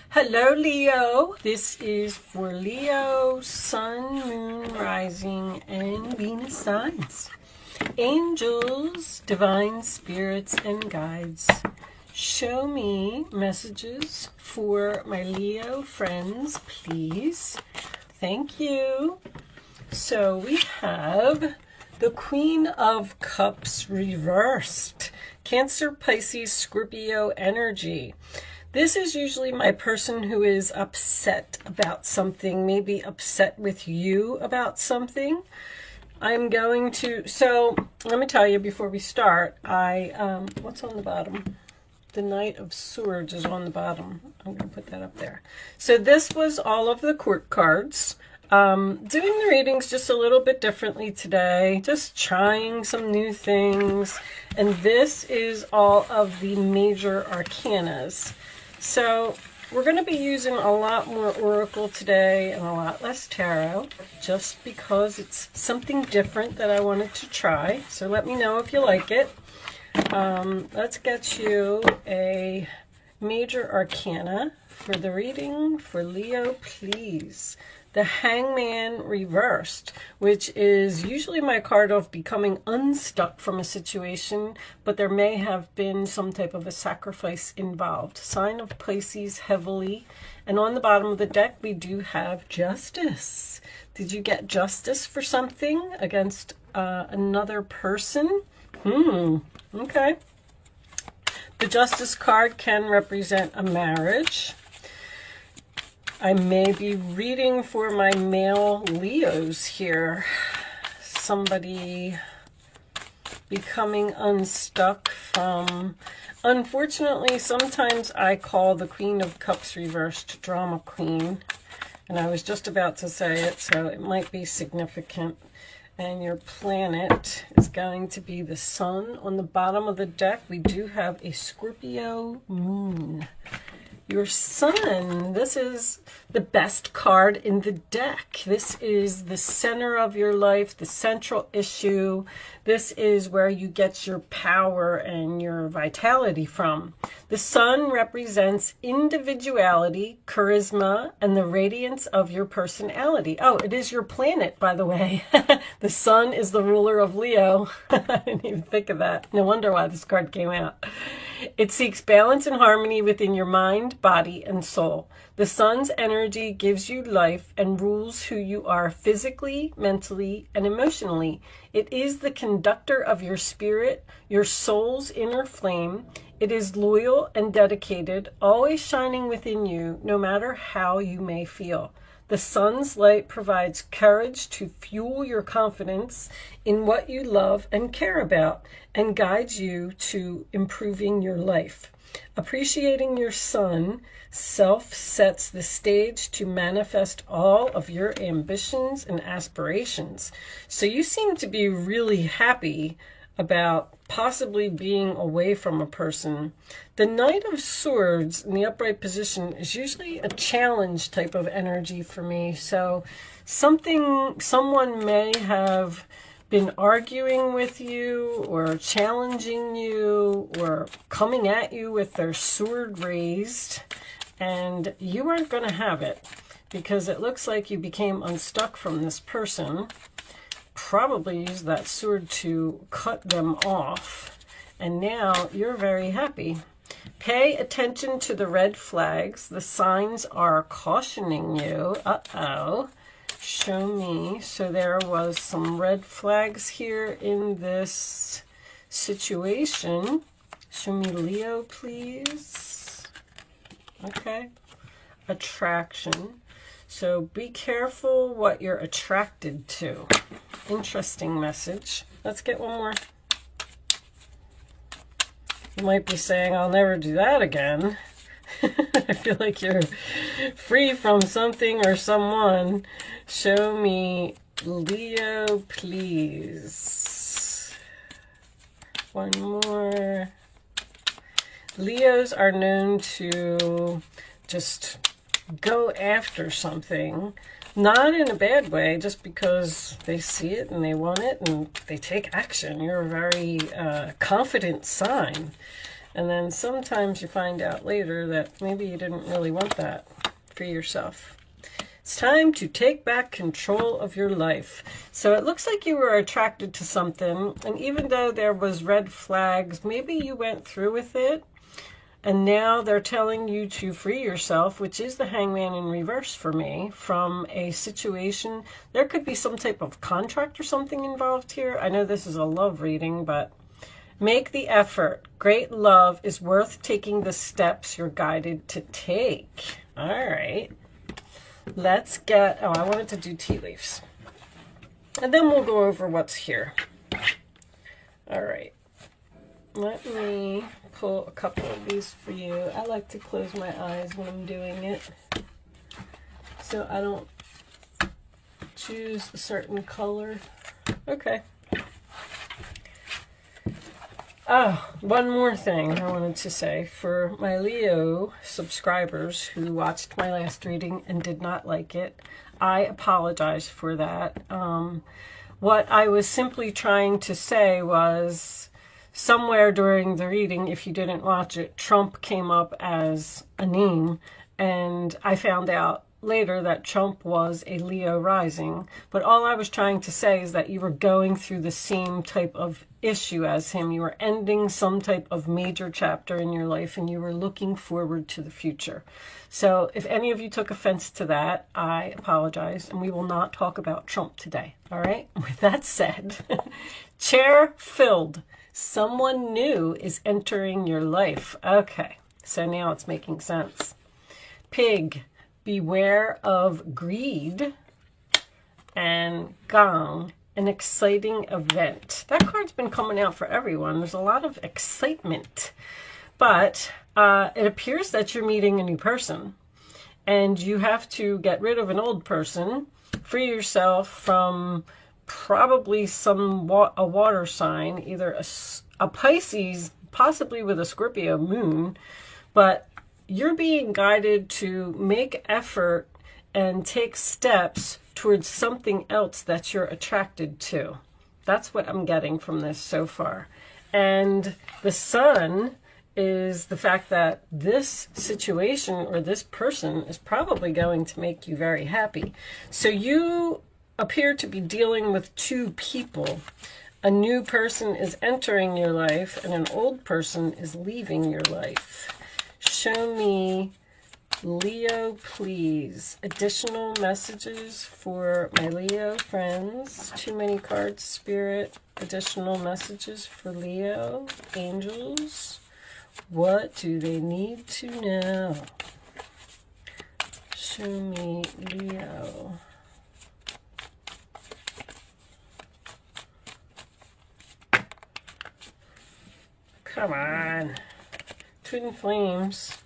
Hello, Leo. This is for Leo, Sun, Moon, Rising, and Venus signs. Angels, divine spirits, and guides, show me messages for my Leo friends, please. Thank you. So we have the Queen of Cups reversed. Cancer, Pisces, Scorpio energy. This is usually my person who is upset about something, maybe upset with you about something. I'm going to, so let me tell you before we start, what's on the bottom? The Knight of Swords is on the bottom. I'm going to put that up there. So this was all of the court cards. Doing the readings just a little bit differently today, just trying some new things. And this is all of the major arcanas. So we're going to be using a lot more Oracle today and a lot less Tarot, just because it's something different that I wanted to try. So let me know if you like it. Let's get you a major arcana for the reading for Leo, please. The Hangman reversed, which is usually my card of becoming unstuck from a situation, but there may have been some type of a sacrifice involved. Sign of Pisces heavily. And on the bottom of the deck, we do have Justice. Did you get justice for something against another person? Okay. The Justice card can represent a marriage. I may be reading for my male Leos here. Somebody becoming unstuck from, unfortunately, sometimes I call the Queen of Cups reversed drama queen. And I was just about to say it, so it might be significant. And your planet is going to be the Sun. On the bottom of the deck, we do have a Scorpio moon. Your Sun, this is the best card in the deck. This is the center of your life, the central issue. This is where you get your power and your vitality from. The Sun represents individuality, charisma, and the radiance of your personality. Oh, it is your planet, by the way. The Sun is the ruler of Leo. I didn't even think of that. No wonder why this card came out. It seeks balance and harmony within your mind, body, and soul. The Sun's energy gives you life and rules who you are physically, mentally, and emotionally. It is the conductor of your spirit, your soul's inner flame. It is loyal and dedicated, always shining within you, no matter how you may feel. The Sun's light provides courage to fuel your confidence in what you love and care about, and guides you to improving your life. Appreciating your Sun self sets the stage to manifest all of your ambitions and aspirations. So you seem to be really happy about possibly being away from a person. The Knight of Swords in the upright position is usually a challenge type of energy for me. So someone may have been arguing with you or challenging you or coming at you with their sword raised, and you aren't going to have it because it looks like you became unstuck from this person. Probably used that sword to cut them off, and now you're very happy. Pay attention to the red flags. The signs are cautioning you. Uh-oh. Show me. So there was some red flags here in this situation. Show me Leo, please. Okay. Attraction. So be careful what you're attracted to. Interesting message. Let's get one more. You might be saying, I'll never do that again. I feel like you're free from something or someone. Show me Leo, please. One more. Leos are known to just go after something, not in a bad way, just because they see it and they want it and they take action. You're a very confident sign. And then sometimes you find out later that maybe you didn't really want that for yourself. It's time to take back control of your life. So it looks like you were attracted to something, and even though there was red flags, maybe you went through with it, and now they're telling you to free yourself, which is the Hangman in reverse for me, from a situation. There could be some type of contract or something involved here. I know this is a love reading, but make the effort. Great love is worth taking the steps you're guided to take. All right. Let's get, oh, I wanted to do tea leaves. And then we'll go over what's here. All right. Let me pull a couple of these for you. I like to close my eyes when I'm doing it, so I don't choose a certain color. Okay. Oh, one more thing I wanted to say for my Leo subscribers who watched my last reading and did not like it. I apologize for that. What I was simply trying to say was somewhere during the reading, if you didn't watch it, Trump came up as a name, and I found out later that Trump was a Leo rising. But all I was trying to say is that you were going through the same type of issue as him. You were ending some type of major chapter in your life, and you were looking forward to the future. So if any of you took offense to that, I apologize, and we will not talk about Trump today. All right? With that said, chair filled. Someone new is entering your life. Okay, so now it's making sense. Pig. Beware of greed. And gong, an exciting event. That card's been coming out for everyone. There's a lot of excitement. But it appears that you're meeting a new person. And you have to get rid of an old person. Free yourself from probably a water sign. Either a Pisces, possibly with a Scorpio moon. But you're being guided to make effort and take steps towards something else that you're attracted to. That's what I'm getting from this so far. And the sun is the fact that this situation or this person is probably going to make you very happy. So you appear to be dealing with two people. A new person is entering your life and an old person is leaving your life. Show me, Leo, please. Additional messages for my Leo friends. Too many cards, Spirit. Additional messages for Leo. Angels. What do they need to know? Show me, Leo. Come on. Twin flames.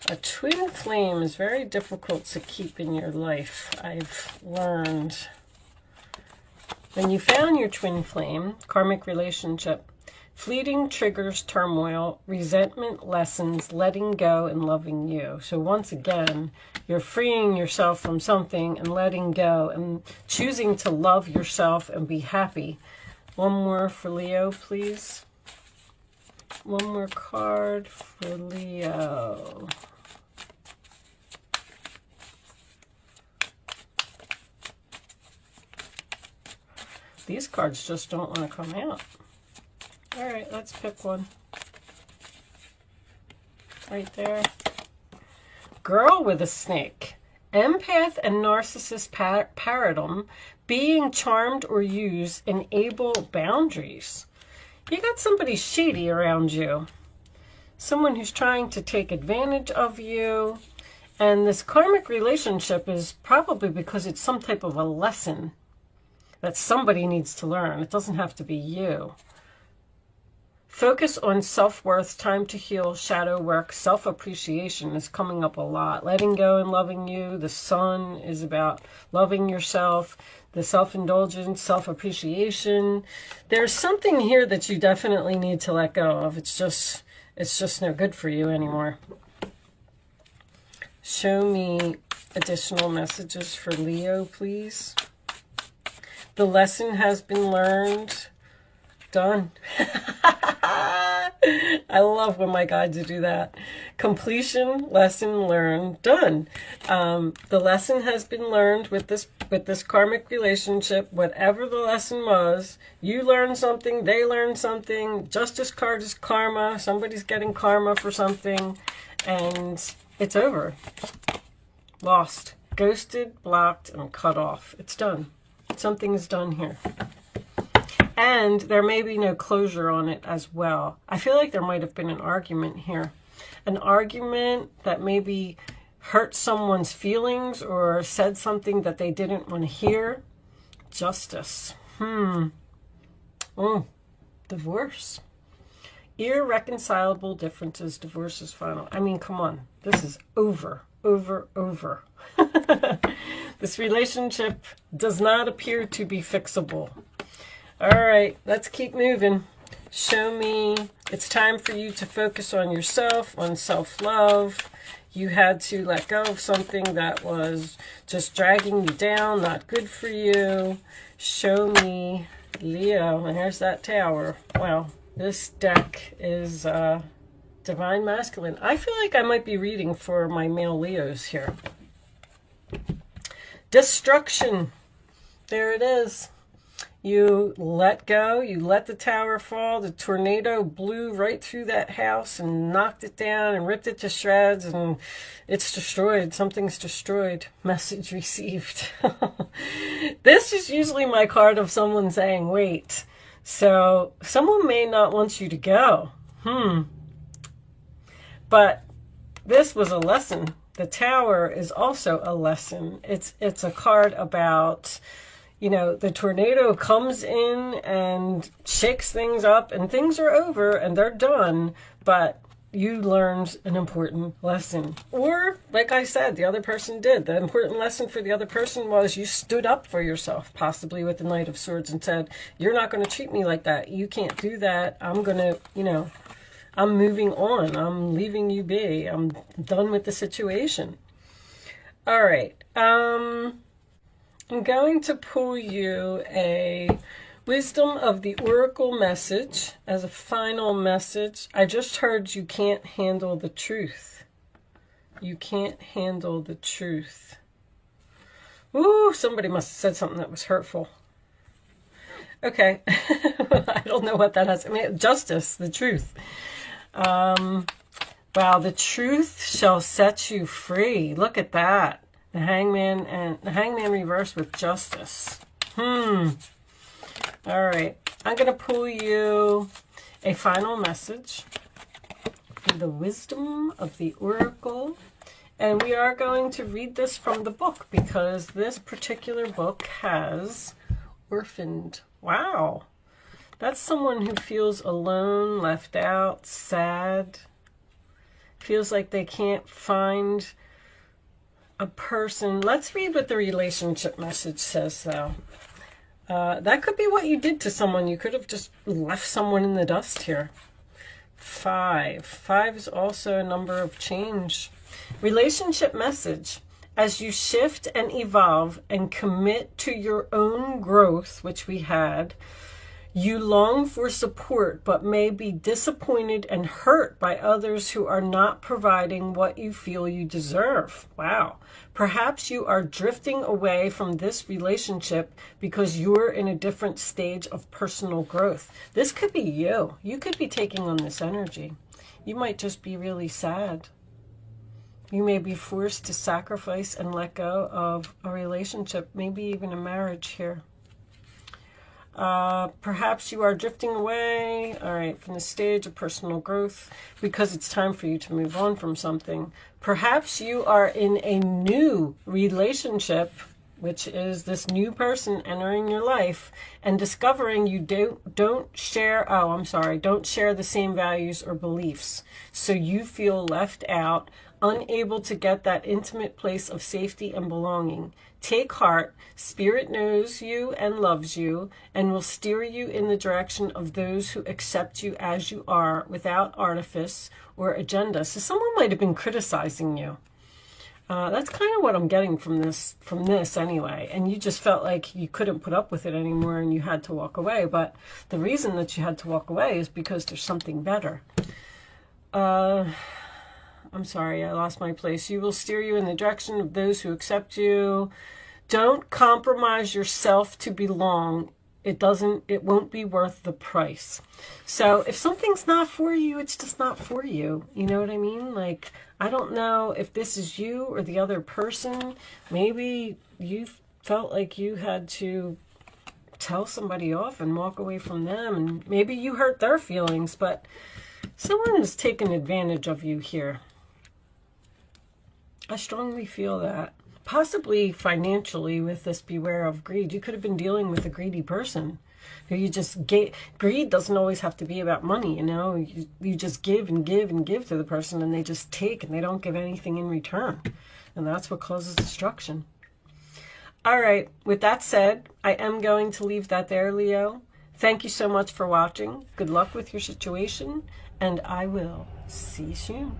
A twin flame is very difficult to keep in your life, I've learned. When you found your twin flame, karmic relationship, fleeting triggers turmoil, resentment lessens, letting go and loving you. So once again, you're freeing yourself from something and letting go and choosing to love yourself and be happy. One more for Leo, please. One more card for Leo. These cards just don't want to come out. All right, let's pick one. Right there. Girl with a snake. Empath and narcissist paradigm. Being charmed or used. Enable boundaries. You got somebody shady around you. Someone who's trying to take advantage of you. And this karmic relationship is probably because it's some type of a lesson that somebody needs to learn. It doesn't have to be you. Focus on self-worth, time to heal, shadow work, self-appreciation is coming up a lot. Letting go and loving you. The sun is about loving yourself. The self-indulgence, self-appreciation. There's something here that you definitely need to let go of. It's just no good for you anymore. Show me additional messages for Leo, please. The lesson has been learned. Done. I love when my guides do that. Completion, lesson learned, done. The lesson has been learned with this karmic relationship. Whatever the lesson was, you learned something, they learned something. Justice card is karma. Somebody's getting karma for something, and it's over. Lost, ghosted, blocked, and cut off. It's done. Something is done here. And there may be no closure on it as well. I feel like there might have been an argument here. An argument that maybe hurt someone's feelings or said something that they didn't want to hear. Justice. Divorce. Irreconcilable differences. Divorce is final. I mean, come on. This is over. Over. This relationship does not appear to be fixable. All right, let's keep moving. Show me. It's time for you to focus on yourself, on self-love. You had to let go of something that was just dragging you down, not good for you. Show me, Leo. And there's that tower. Wow, this deck is Divine Masculine. I feel like I might be reading for my male Leos here. Destruction. There it is. You let go. You let the tower fall. The tornado blew right through that house and knocked it down and ripped it to shreds, and it's destroyed. Something's destroyed. Message received. This is usually my card of someone saying, wait. So someone may not want you to go. But this was a lesson. The tower is also a lesson. It's a card about, you know, the tornado comes in and shakes things up and things are over and they're done, but you learned an important lesson. Or, like I said, the other person did. The important lesson for the other person was you stood up for yourself, possibly with the Knight of Swords, and said, you're not going to treat me like that. You can't do that. I'm going to, you know, I'm moving on. I'm leaving you be. I'm done with the situation. All right. I'm going to pull you a Wisdom of the Oracle message as a final message. I just heard you can't handle the truth. You can't handle the truth. Ooh, somebody must have said something that was hurtful. Okay. I don't know what that has. I mean, justice, the truth. Wow, the truth shall set you free. Look at that. The Hangman and the Hangman reversed with justice. All right. I'm going to pull you a final message for the Wisdom of the Oracle. And we are going to read this from the book because this particular book has orphaned. Wow. That's someone who feels alone, left out, sad, feels like they can't find a person. Let's read what the relationship message says, though. That could be what you did to someone. You could have just left someone in the dust here. 5. 5 is also a number of change. Relationship message. As you shift and evolve and commit to your own growth, which we had, you long for support, but may be disappointed and hurt by others who are not providing what you feel you deserve. Wow. Perhaps you are drifting away from this relationship because you're in a different stage of personal growth. This could be you. You could be taking on this energy. You might just be really sad. You may be forced to sacrifice and let go of a relationship, maybe even a marriage here. Perhaps you are drifting away, all right, from the stage of personal growth because it's time for you to move on from something. Perhaps you are in a new relationship, which is this new person entering your life and discovering you don't share the same values or beliefs. So you feel left out, unable to get that intimate place of safety and belonging. Take heart. Spirit knows you and loves you and will steer you in the direction of those who accept you as you are without artifice or agenda. So someone might have been criticizing you. That's kind of what I'm getting from this anyway. And you just felt like you couldn't put up with it anymore and you had to walk away. But the reason that you had to walk away is because there's something better. I'm sorry, I lost my place. You will steer you in the direction of those who accept you. Don't compromise yourself to belong. It won't be worth the price. So if something's not for you, it's just not for you. You know what I mean? Like, I don't know if this is you or the other person. Maybe you felt like you had to tell somebody off and walk away from them. And maybe you hurt their feelings, but someone is taking advantage of you here. I strongly feel that. Possibly financially with this beware of greed. You could have been dealing with a greedy person who you just gave. Greed doesn't always have to be about money, you know. You just give and give and give to the person and they just take and they don't give anything in return. And that's what causes destruction. All right, with that said, I am going to leave that there, Leo. Thank you so much for watching. Good luck with your situation and I will see you soon.